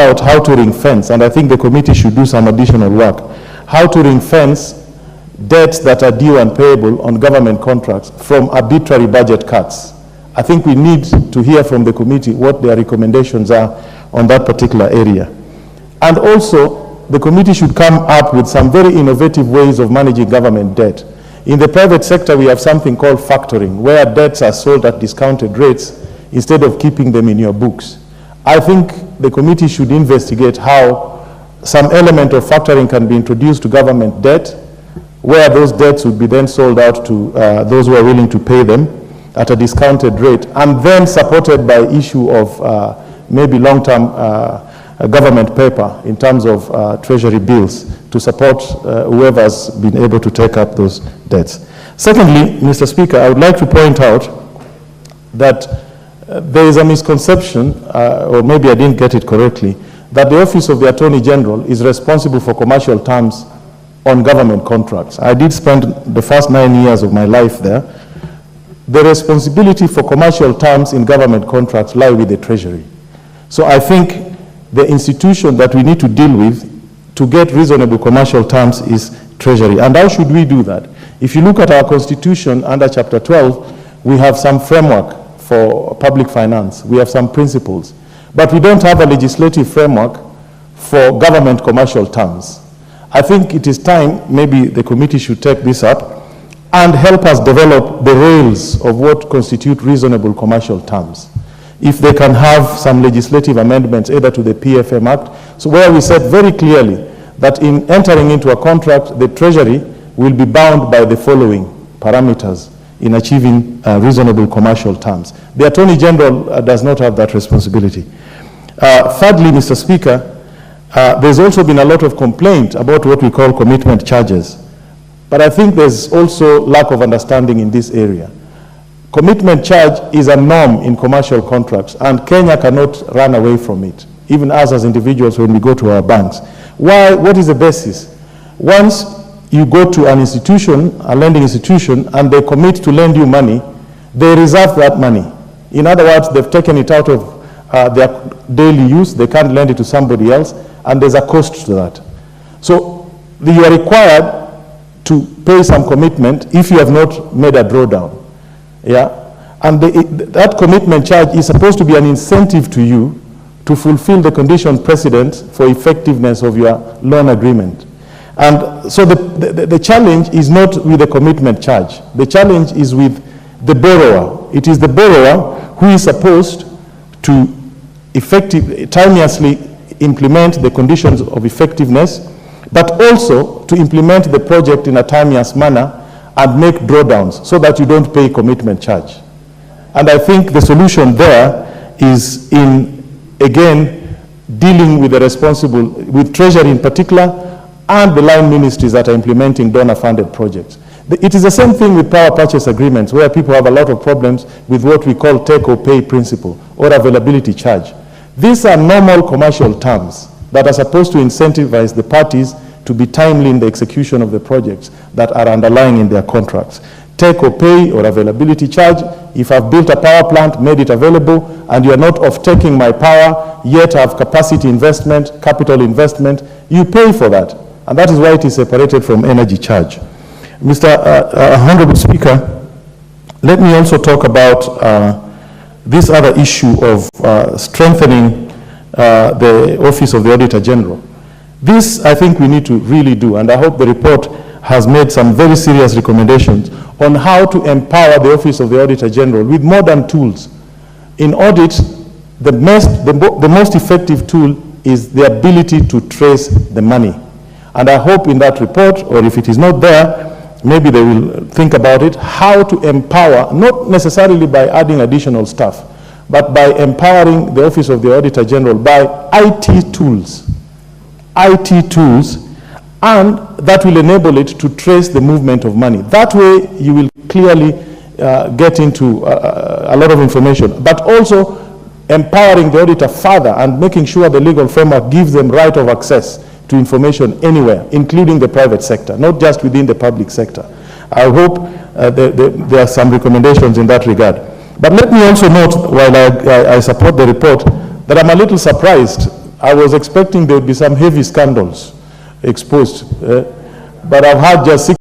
out how to ring fence, and I think the committee should do some additional work, how to ring fence debts that are due and payable on government contracts from arbitrary budget cuts. I think we need to hear from the committee what their recommendations are on that particular area. And also, the committee should come up with some very innovative ways of managing government debt. In the private sector, we have something called factoring, where debts are sold at discounted rates instead of keeping them in your books. I think the committee should investigate how some element of factoring can be introduced to government debt, where those debts would be then sold out to those who are willing to pay them at a discounted rate, and then supported by issue of maybe long-term government paper in terms of treasury bills to support whoever's been able to take up those debts. Secondly, Mr. Speaker, I would like to point out that there is a misconception, or maybe I didn't get it correctly, that the Office of the Attorney General is responsible for commercial terms on government contracts. I did spend the first 9 years of my life there. The responsibility for commercial terms in government contracts lie with the Treasury. So I think the institution that we need to deal with to get reasonable commercial terms is Treasury. And how should we do that? If you look at our Constitution under Chapter 12, we have some framework for public finance. We have some principles. But we don't have a legislative framework for government commercial terms. I think it is time, maybe the committee should take this up and help us develop the rails of what constitute reasonable commercial terms. If they can have some legislative amendments either to the PFM Act, so where we said very clearly that in entering into a contract, the Treasury will be bound by the following parameters in achieving reasonable commercial terms. The Attorney General does not have that responsibility. Thirdly, Mr. Speaker, there's also been a lot of complaint about what we call commitment charges. But I think there's also lack of understanding in this area. Commitment charge is a norm in commercial contracts, and Kenya cannot run away from it, even us as individuals when we go to our banks. Why? What is the basis? Once you go to an institution, a lending institution, and they commit to lend you money, they reserve that money. In other words, they've taken it out of their daily use, they can't lend it to somebody else, and there's a cost to that. So you are required to pay some commitment if you have not made a drawdown. Yeah? And that commitment charge is supposed to be an incentive to you to fulfill the condition precedent for effectiveness of your loan agreement. And so the challenge is not with the commitment charge. The challenge is with the borrower. It is the borrower who is supposed to timeously implement the conditions of effectiveness, but also to implement the project in a timeous manner and make drawdowns so that you don't pay commitment charge. And I think the solution there is in, again, dealing with with Treasury in particular, and the line ministries that are implementing donor-funded projects. It is the same thing with power purchase agreements, where people have a lot of problems with what we call take-or-pay principle or availability charge. These are normal commercial terms that are supposed to incentivize the parties to be timely in the execution of the projects that are underlying in their contracts. Take-or-pay or availability charge, if I've built a power plant, made it available, and you are not off-taking my power, yet have capacity investment, capital investment, you pay for that. And that is why it is separated from energy charge. Mr. Honorable Speaker, let me also talk about this other issue of strengthening the Office of the Auditor General. This, I think we need to really do, and I hope the report has made some very serious recommendations on how to empower the Office of the Auditor General with modern tools. In audit, the most effective tool is the ability to trace the money. And I hope in that report, or if it is not there, maybe they will think about it, how to empower, not necessarily by adding additional staff, but by empowering the Office of the Auditor General by IT tools, and that will enable it to trace the movement of money. That way, you will clearly get into a lot of information, but also empowering the auditor further and making sure the legal framework gives them right of access to information anywhere, including the private sector, not just within the public sector. I hope there are some recommendations in that regard. But let me also note, while I support the report, that I'm a little surprised I was expecting there would be some heavy scandals exposed, but I've had just